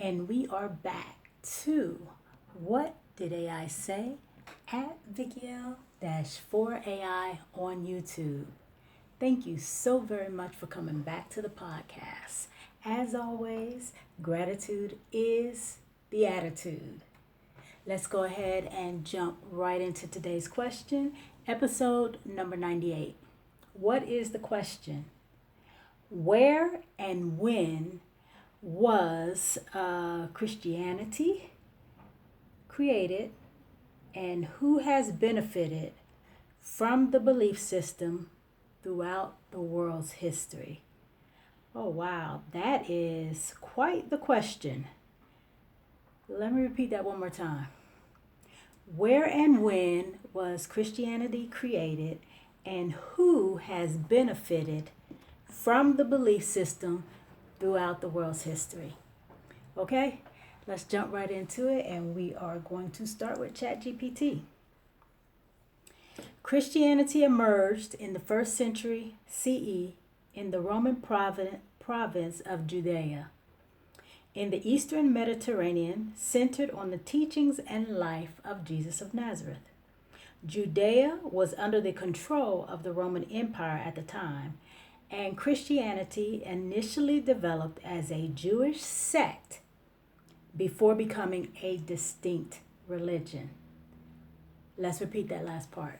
And we are back to What Did AI Say? At VickyL-4AI on YouTube. Thank you so very much for coming back to the podcast. As always, gratitude is the attitude. Let's go ahead and jump right into today's question, episode number 98. What is the question? Where and when was Christianity created, and who has benefited from the belief system throughout the world's history? Oh, wow, that is quite the question. Let me repeat that one more time. Where and when was Christianity created, and who has benefited from the belief system throughout the world's history? Okay, let's jump right into it, and we are going to start with Chatgpt. Christianity emerged in the 1st century CE in the Roman province of Judea, in the eastern Mediterranean, centered on the teachings and life of Jesus of Nazareth. Judea was under the control of the Roman Empire at the time, and Christianity initially developed as a Jewish sect before becoming a distinct religion. Let's repeat that last part.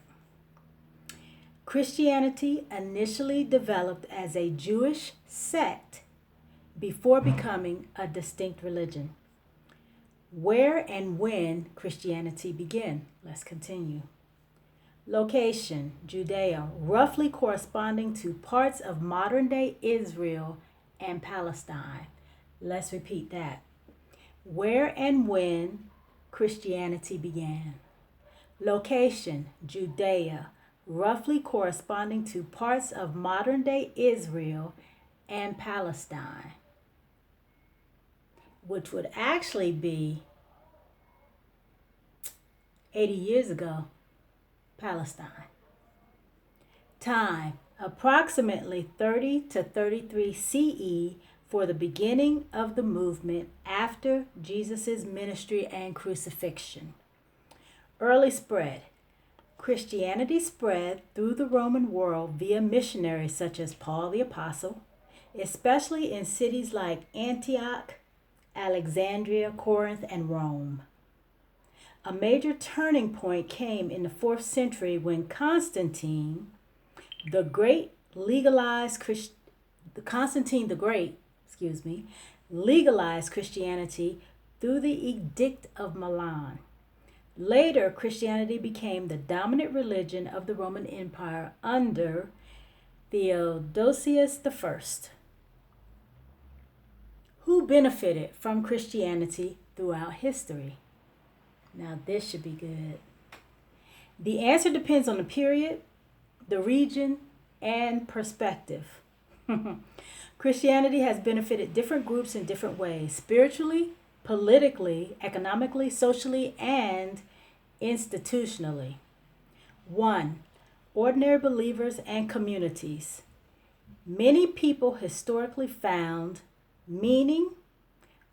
Christianity initially developed as a Jewish sect before becoming a distinct religion. Where and when Christianity began? Let's continue. Location, Judea, roughly corresponding to parts of modern-day Israel and Palestine. Let's repeat that. Where and when Christianity began. Location, Judea, roughly corresponding to parts of modern-day Israel and Palestine, which would actually be 80 years ago, Palestine. Time, approximately 30 to 33 CE for the beginning of the movement after Jesus' ministry and crucifixion. Early spread. Christianity spread through the Roman world via missionaries such as Paul the Apostle, especially in cities like Antioch, Alexandria, Corinth, and Rome. A major turning point came in the 4th century when Constantine the Great legalized Christianity through the Edict of Milan. Later, Christianity became the dominant religion of the Roman Empire under Theodosius I. Who benefited from Christianity throughout history? Now, this should be good. The answer depends on the period, the region, and perspective. Christianity has benefited different groups in different ways: spiritually, politically, economically, socially, and institutionally. 1. Ordinary believers and communities. Many people historically found meaning,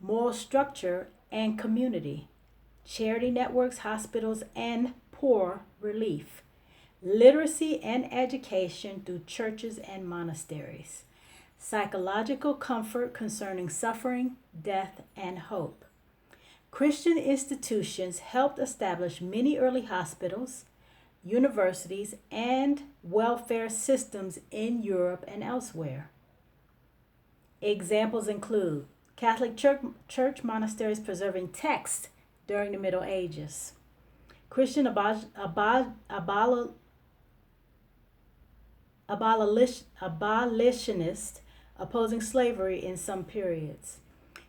moral structure, and community. Charity networks, hospitals, and poor relief. Literacy and education through churches and monasteries. Psychological comfort concerning suffering, death, and hope. Christian institutions helped establish many early hospitals, universities, and welfare systems in Europe and elsewhere. Examples include Catholic church monasteries preserving texts during the Middle Ages, Christian abolitionists opposing slavery in some periods,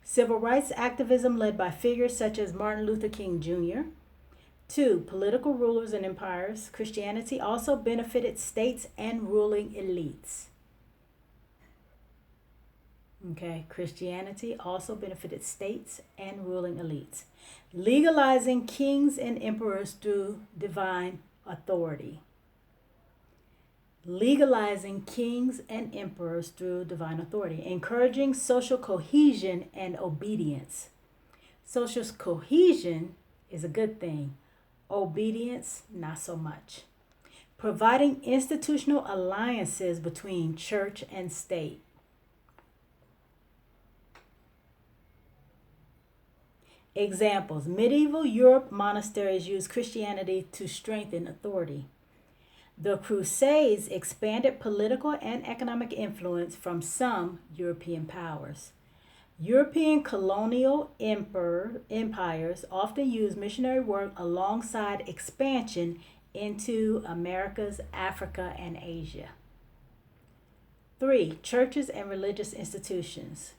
civil rights activism led by figures such as Martin Luther King Jr. 2. Political rulers and empires. Christianity also benefited states and ruling elites. Okay, Christianity also benefited states and ruling elites. Legalizing kings and emperors through divine authority. Legalizing kings and emperors through divine authority. Encouraging social cohesion and obedience. Social cohesion is a good thing. Obedience, not so much. Providing institutional alliances between church and state. Examples: medieval Europe monasteries used Christianity to strengthen authority. The Crusades expanded political and economic influence from some European powers. European colonial empires often used missionary work alongside expansion into Americas, Africa, and Asia. 3. Churches and religious institutions.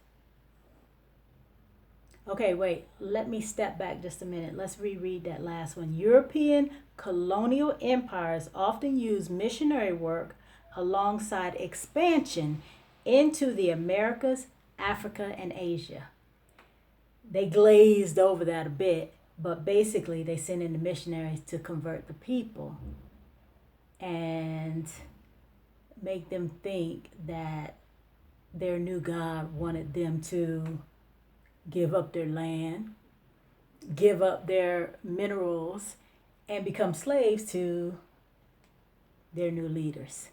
Okay, wait, let me step back just a minute. Let's reread that last one. European colonial empires often used missionary work alongside expansion into the Americas, Africa, and Asia. They glazed over that a bit, but basically they sent in the missionaries to convert the people and make them think that their new God wanted them to give up their land, give up their minerals, and become slaves to their new leaders.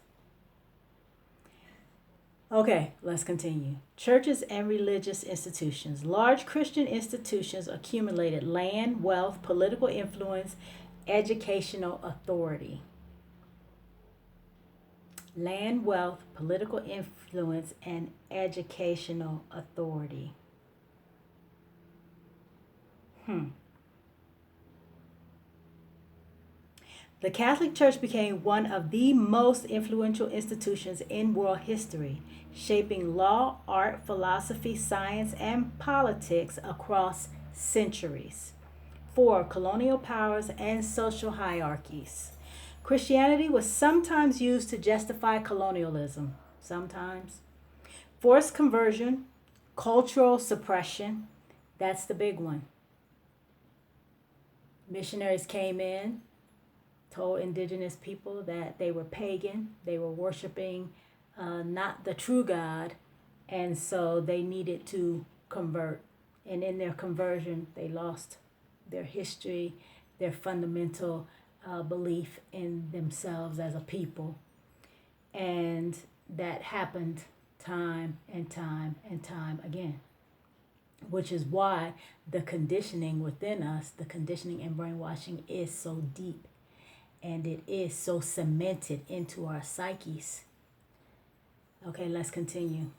Okay, let's continue. Churches and religious institutions. Large Christian institutions accumulated land, wealth, political influence, educational authority. Land, wealth, political influence, and educational authority. The Catholic Church became one of the most influential institutions in world history, shaping law, art, philosophy, science, and politics across centuries. 4. Colonial powers and social hierarchies. Christianity was sometimes used to justify colonialism. Sometimes. Forced conversion, cultural suppression. That's the big one. Missionaries came in, told indigenous people that they were pagan, they were worshiping not the true God, and so they needed to convert. And in their conversion, they lost their history, their fundamental belief in themselves as a people. And that happened time and time and time again, which is why the conditioning within us, the conditioning and brainwashing is so deep, and it is so cemented into our psyches. Okay, let's continue.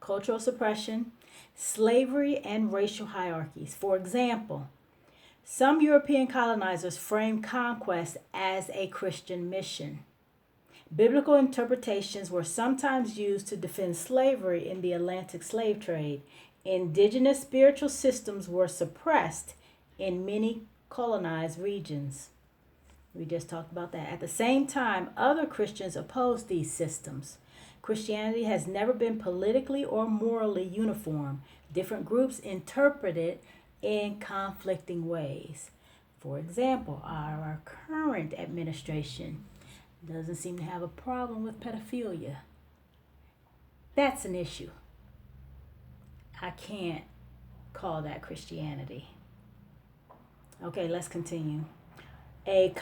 Cultural suppression, slavery, and racial hierarchies. For example, some European colonizers framed conquest as a Christian mission. Biblical interpretations were sometimes used to defend slavery in the Atlantic slave trade. Indigenous spiritual systems were suppressed in many colonized regions. We just talked about that. At the same time, other Christians opposed these systems. Christianity has never been politically or morally uniform. Different groups interpret it in conflicting ways. For example, our current administration doesn't seem to have a problem with pedophilia. That's an issue. I can't call that Christianity. Okay, let's continue. A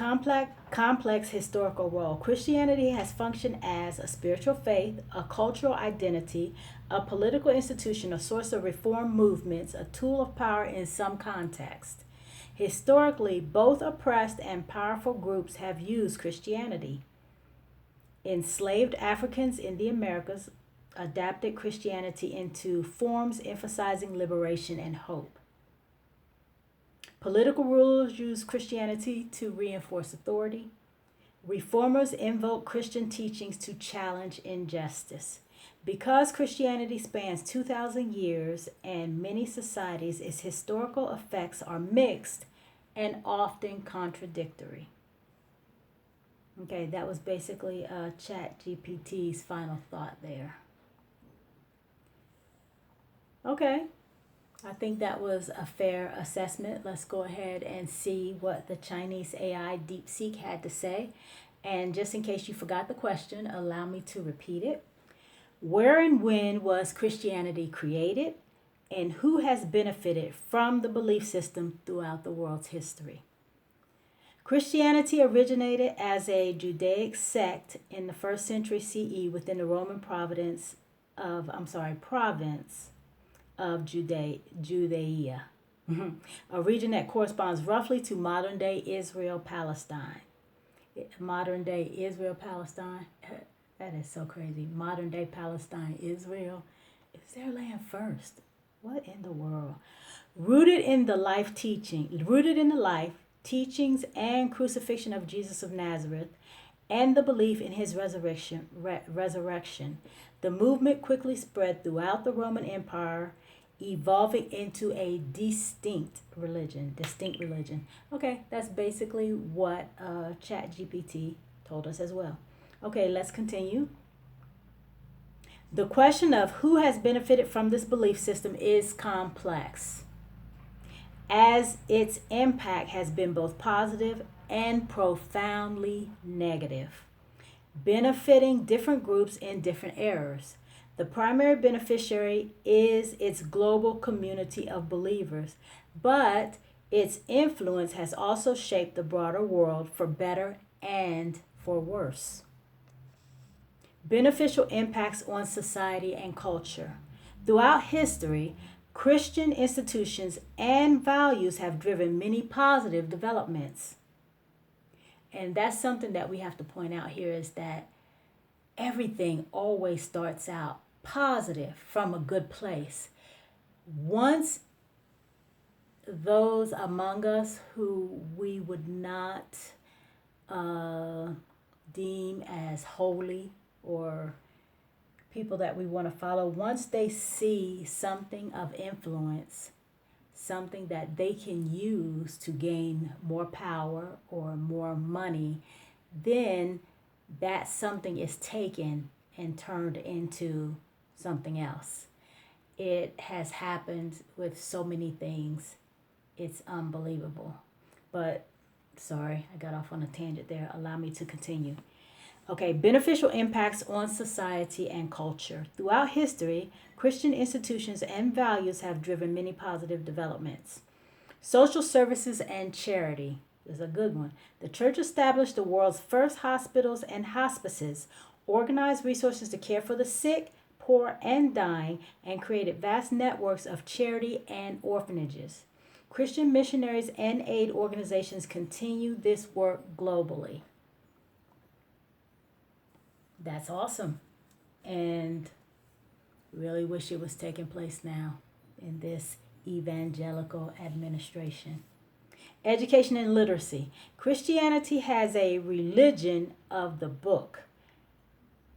complex historical role. Christianity has functioned as a spiritual faith, a cultural identity, a political institution, a source of reform movements, a tool of power in some context. Historically, both oppressed and powerful groups have used Christianity. Enslaved Africans in the Americas adapted Christianity into forms emphasizing liberation and hope. Political rulers used Christianity to reinforce authority. Reformers invoked Christian teachings to challenge injustice. Because Christianity spans 2,000 years and many societies, its historical effects are mixed and often contradictory. Okay, that was basically Chatgpt's final thought there. Okay, I think that was a fair assessment. Let's go ahead and see what the Chinese AI Deepseek had to say. And just in case you forgot the question, allow me to repeat it. Where and when was Christianity created? and who has benefited from the belief system throughout the world's history. Christianity originated as a Judaic sect in the 1st century CE within the Roman province of Judea, a region that corresponds roughly to modern day Israel, Palestine. Modern day Israel, Palestine. That is so crazy. Modern day Palestine, Israel. Is their land first? What in the world? Rooted in the life, teachings, and crucifixion of Jesus of Nazareth, and the belief in his resurrection, the movement quickly spread throughout the Roman Empire, evolving into a distinct religion. Okay, that's basically what Chatgpt told us as well. Okay, let's continue. The question of who has benefited from this belief system is complex, as its impact has been both positive and profoundly negative, benefiting different groups in different eras. The primary beneficiary is its global community of believers, but its influence has also shaped the broader world for better and for worse. Beneficial impacts on society and culture. Throughout history, Christian institutions and values have driven many positive developments. And that's something that we have to point out here, is that everything always starts out positive from a good place. Once those among us who we would not deem as holy or people that we want to follow, once they see something of influence, something that they can use to gain more power or more money, then that something is taken and turned into something else. It has happened with so many things. It's unbelievable. But sorry, I got off on a tangent there. Allow me to continue. Okay, beneficial impacts on society and culture. Throughout history, Christian institutions and values have driven many positive developments. Social services and charity is a good one. The church established the world's first hospitals and hospices, organized resources to care for the sick, poor, and dying, and created vast networks of charity and orphanages. Christian missionaries and aid organizations continue this work globally. That's awesome. And really wish it was taking place now in this evangelical administration. Education and literacy. Christianity has a religion of the book,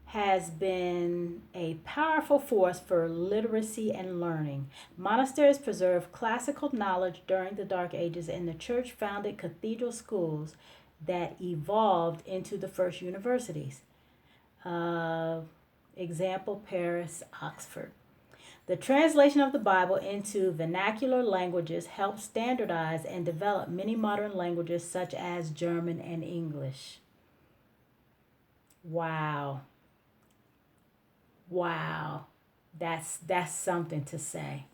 has been a powerful force for literacy and learning. Monasteries preserved classical knowledge during the Dark Ages, and the church founded cathedral schools that evolved into the first universities. Example, Paris, Oxford. The translation of the Bible into vernacular languages helped standardize and develop many modern languages such as German and English. Wow. That's something to say.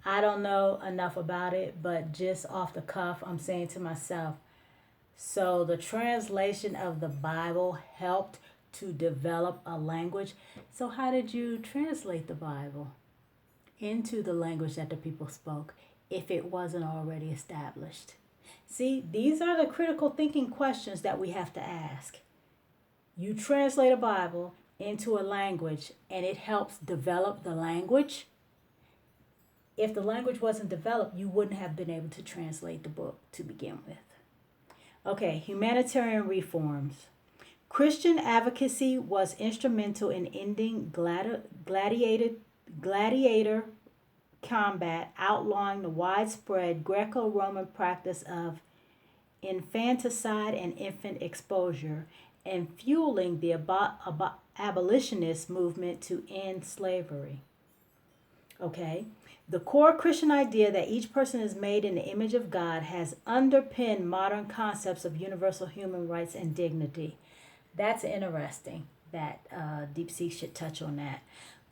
I don't know enough about it, but just off the cuff, I'm saying to myself, so the translation of the Bible helped to develop a language. So how did you translate the Bible into the language that the people spoke if it wasn't already established? See, these are the critical thinking questions that we have to ask. You translate a Bible into a language and it helps develop the language. If the language wasn't developed, you wouldn't have been able to translate the book to begin with. Okay, humanitarian reforms. Christian advocacy was instrumental in ending gladiator combat, outlawing the widespread Greco-Roman practice of infanticide and infant exposure, and fueling the abolitionist movement to end slavery. Okay, the core Christian idea that each person is made in the image of God has underpinned modern concepts of universal human rights and dignity. That's interesting that Deepseek should touch on that.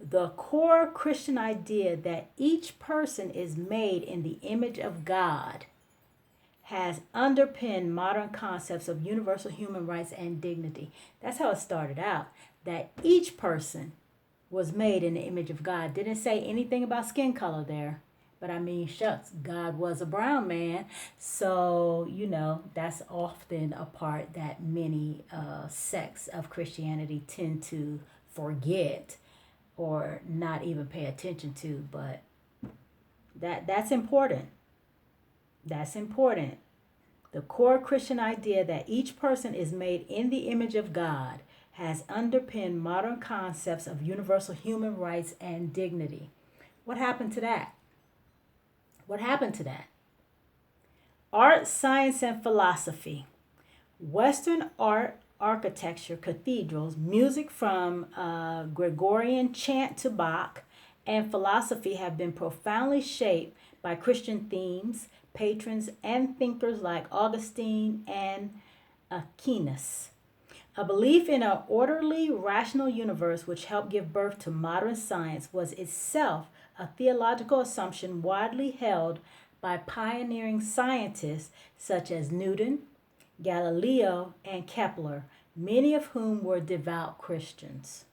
The core Christian idea that each person is made in the image of God has underpinned modern concepts of universal human rights and dignity. That's how it started out, that each person was made in the image of God. Didn't say anything about skin color there. But I mean, shucks, God was a brown man. So, that's often a part that many sects of Christianity tend to forget or not even pay attention to. But that's important. That's important. The core Christian idea that each person is made in the image of God has underpinned modern concepts of universal human rights and dignity. What happened to that? What happened to that? Art, science, and philosophy. Western art, architecture, cathedrals, music from Gregorian chant to Bach, and philosophy have been profoundly shaped by Christian themes, patrons, and thinkers like Augustine and Aquinas. A belief in an orderly, rational universe which helped give birth to modern science was itself a theological assumption widely held by pioneering scientists such as Newton, Galileo, and Kepler, many of whom were devout Christians.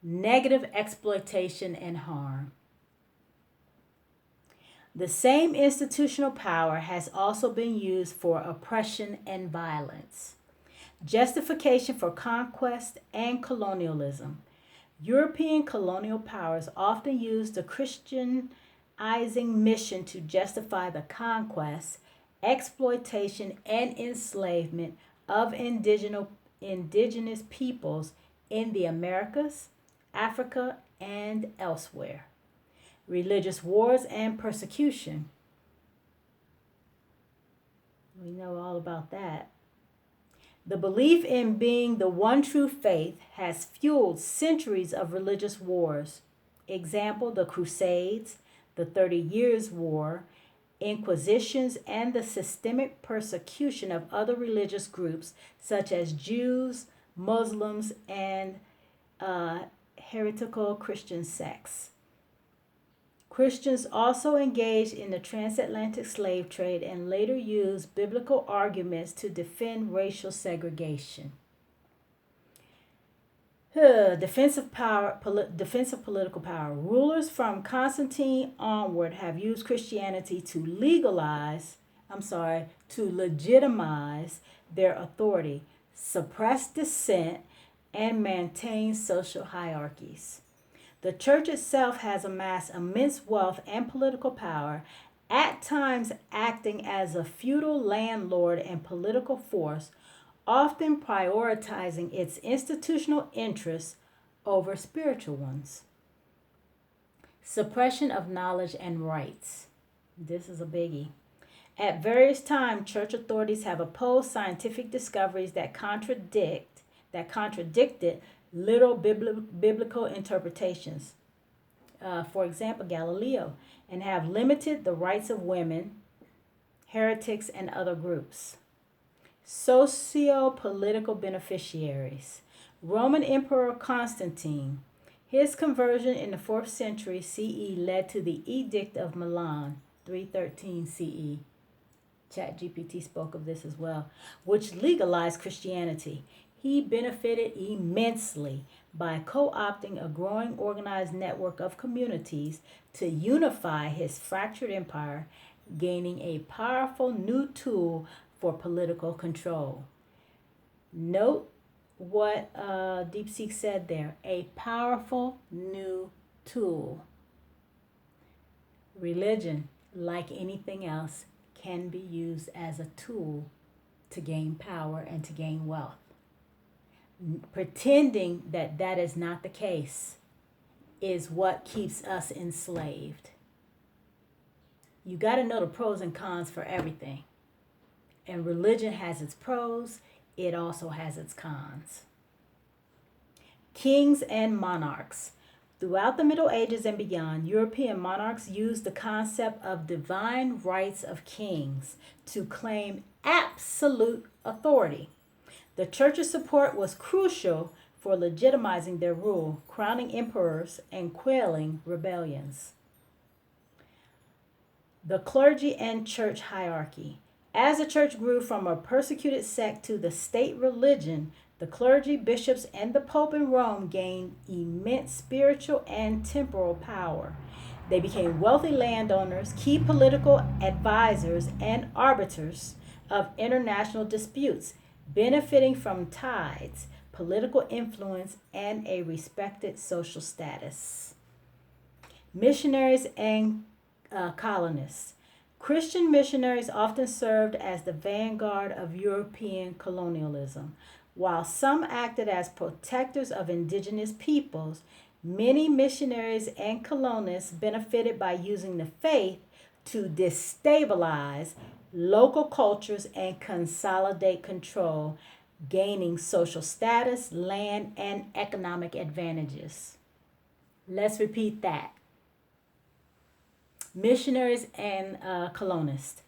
Negative exploitation and harm. The same institutional power has also been used for oppression and violence. Justification for conquest and colonialism. European colonial powers often used the Christianizing mission to justify the conquest, exploitation, and enslavement of indigenous peoples in the Americas, Africa, and elsewhere. Religious wars and persecution. We know all about that. The belief in being the one true faith has fueled centuries of religious wars. Example, the Crusades, the 30 Years' War, inquisitions, and the systemic persecution of other religious groups such as Jews, Muslims, and heretical Christian sects. Christians also engaged in the transatlantic slave trade and later used biblical arguments to defend racial segregation. Defense of political power. Rulers from Constantine onward have used Christianity to legitimize their authority, suppress dissent, and maintain social hierarchies. The church itself has amassed immense wealth and political power, at times acting as a feudal landlord and political force, often prioritizing its institutional interests over spiritual ones. Suppression of knowledge and rights. This is a biggie. At various times, church authorities have opposed scientific discoveries that contradicted literal biblical interpretations. For example, Galileo, and have limited the rights of women, heretics, and other groups. Socio-political beneficiaries. Roman Emperor Constantine. His conversion in the 4th century CE led to the Edict of Milan, 313 CE. Chatgpt spoke of this as well, which legalized Christianity. He benefited immensely by co-opting a growing organized network of communities to unify his fractured empire, gaining a powerful new tool for political control. Note what Deepseek said there, a powerful new tool. Religion, like anything else, can be used as a tool to gain power and to gain wealth. Pretending that that is not the case is what keeps us enslaved. You got to know the pros and cons for everything. And religion has its pros, it also has its cons. Kings and monarchs. Throughout the Middle Ages and beyond, European monarchs used the concept of divine rights of kings to claim absolute authority. The church's support was crucial for legitimizing their rule, crowning emperors and quelling rebellions. The clergy and church hierarchy. As the church grew from a persecuted sect to the state religion, the clergy, bishops, and the pope in Rome gained immense spiritual and temporal power. They became wealthy landowners, key political advisors, and arbiters of international disputes, benefiting from tithes, political influence, and a respected social status. Missionaries and colonists. Christian missionaries often served as the vanguard of European colonialism. While some acted as protectors of indigenous peoples, many missionaries and colonists benefited by using the faith to destabilize local cultures and consolidate control, gaining social status, land, and economic advantages. Let's repeat that. Missionaries and colonists.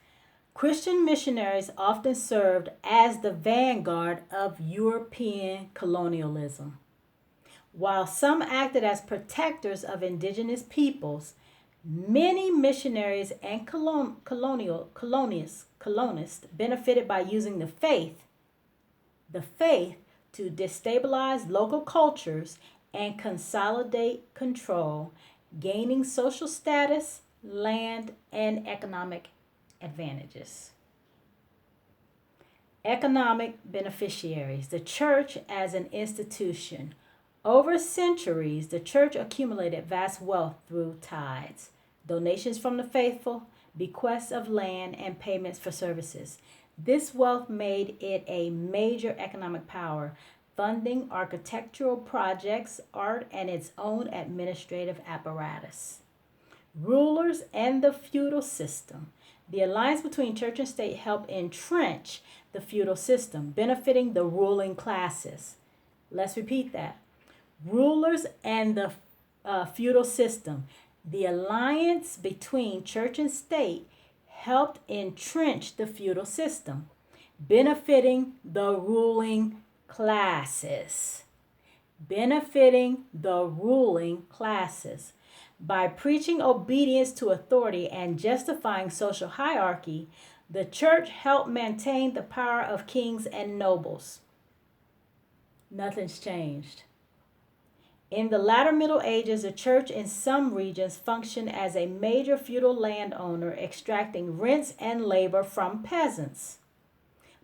Christian missionaries often served as the vanguard of European colonialism. While some acted as protectors of indigenous peoples, many missionaries and colonists benefited by using the faith to destabilize local cultures and consolidate control, gaining social status, land, and economic advantages. Economic beneficiaries. The church as an institution. Over centuries, the church accumulated vast wealth through tithes, donations from the faithful, bequests of land, and payments for services. This wealth made it a major economic power, funding architectural projects, art, and its own administrative apparatus. Rulers and the feudal system. The alliance between church and state helped entrench the feudal system, benefiting the ruling classes. Let's repeat that. Rulers and the feudal system. The alliance between church and state helped entrench the feudal system, benefiting the ruling classes. Benefiting the ruling classes. By preaching obedience to authority and justifying social hierarchy, the church helped maintain the power of kings and nobles. Nothing's changed. In the latter Middle Ages, the church in some regions functioned as a major feudal landowner, extracting rents and labor from peasants.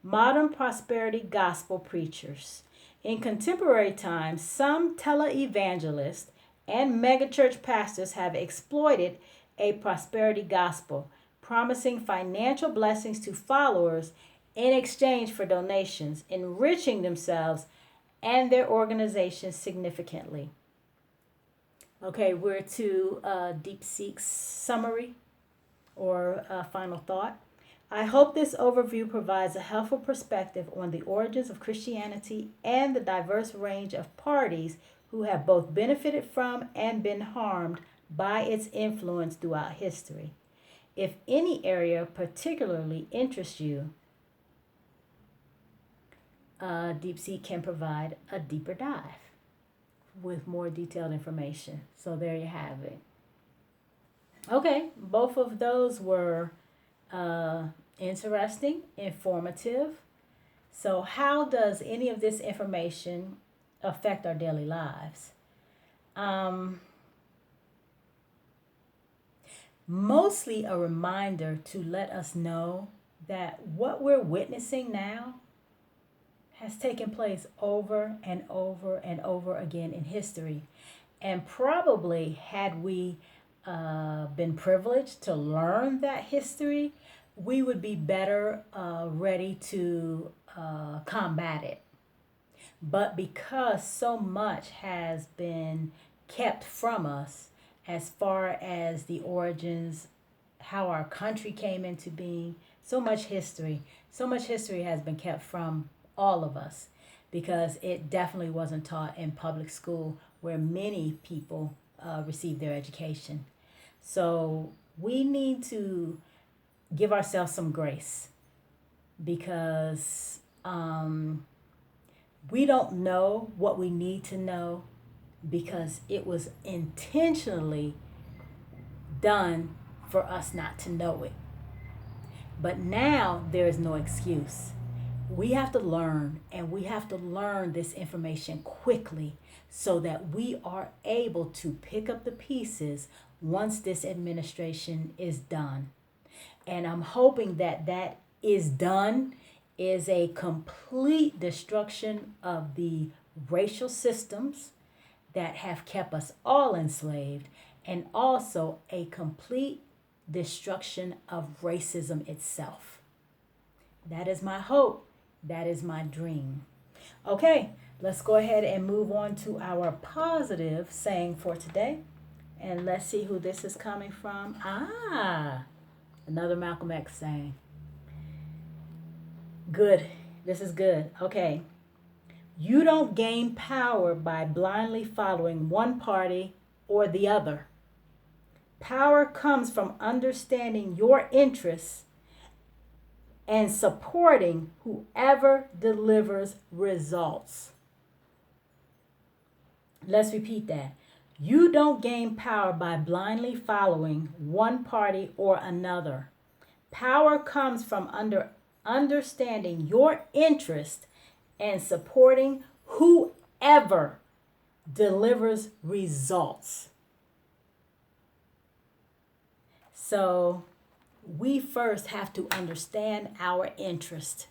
Modern prosperity gospel preachers. In contemporary times, some televangelists and megachurch pastors have exploited a prosperity gospel, promising financial blessings to followers in exchange for donations, enriching themselves and their organizations significantly. Okay, we're to Deepseek's summary or final thought. I hope this overview provides a helpful perspective on the origins of Christianity and the diverse range of parties who have both benefited from and been harmed by its influence throughout history. If any area particularly interests you, Deepseek can provide a deeper dive with more detailed information. So there you have it. Okay, both of those were interesting, informative. So how does any of this information affect our daily lives? Mostly a reminder to let us know that what we're witnessing now has taken place over and over and over again in history. And probably had we been privileged to learn that history, we would be better ready to combat it. But because so much has been kept from us as far as the origins, how our country came into being, so much history has been kept from all of us because it definitely wasn't taught in public school where many people receive their education. So we need to give ourselves some grace because We don't know what we need to know because it was intentionally done for us not to know it. But now there is no excuse. We have to learn, and we have to learn this information quickly so that we are able to pick up the pieces once this administration is done. And I'm hoping that that is done is a complete destruction of the racial systems that have kept us all enslaved, and also a complete destruction of racism itself. That is my hope. That is my dream. Okay, let's go ahead and move on to our positive saying for today. And let's see who this is coming from. Another Malcolm X saying. Good. This is good. Okay. You don't gain power by blindly following one party or the other. Power comes from understanding your interests and supporting whoever delivers results. Let's repeat that. You don't gain power by blindly following one party or another. Power comes from understanding your interest and supporting whoever delivers results. So we first have to understand our interest,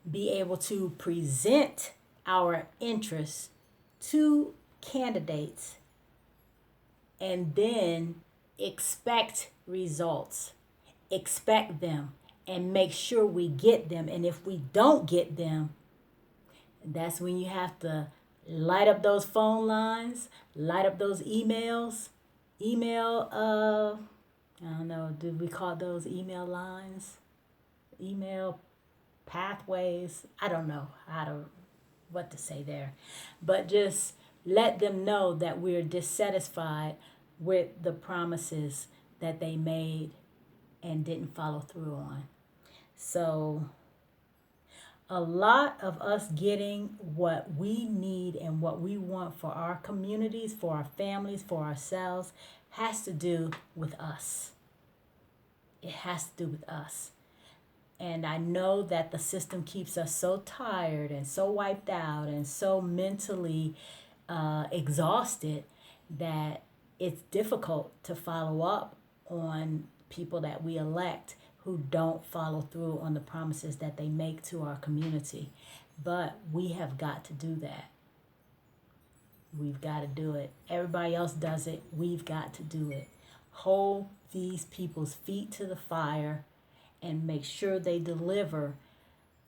be able to present our interests to candidates, and then expect results. Expect them and make sure we get them. And if we don't get them, that's when you have to light up those phone lines, light up those emails, I don't know, did we call those email lines? Email pathways? I don't know what to say there. But just let them know that we're dissatisfied with the promises that they made and didn't follow through on. So a lot of us getting what we need and what we want for our communities, for our families, for ourselves, has to do with us. It has to do with us. And I know that the system keeps us so tired and so wiped out and so mentally exhausted that it's difficult to follow up on people that we elect who don't follow through on the promises that they make to our community. But we have got to do that. We've got to do it. Everybody else does it. We've got to do it. Hold these people's feet to the fire and make sure they deliver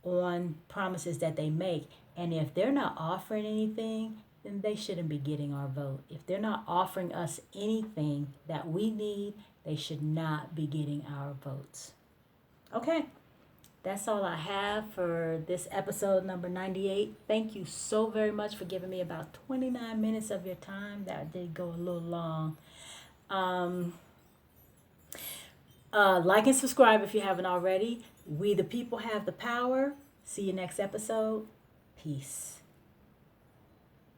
on promises that they make. And if they're not offering anything, then they shouldn't be getting our vote. If they're not offering us anything that we need, they should not be getting our votes. Okay, that's all I have for this episode number 98. Thank you so very much for giving me about 29 minutes of your time. That did go a little long. Like and subscribe if you haven't already. We the people have the power. See you next episode. Peace.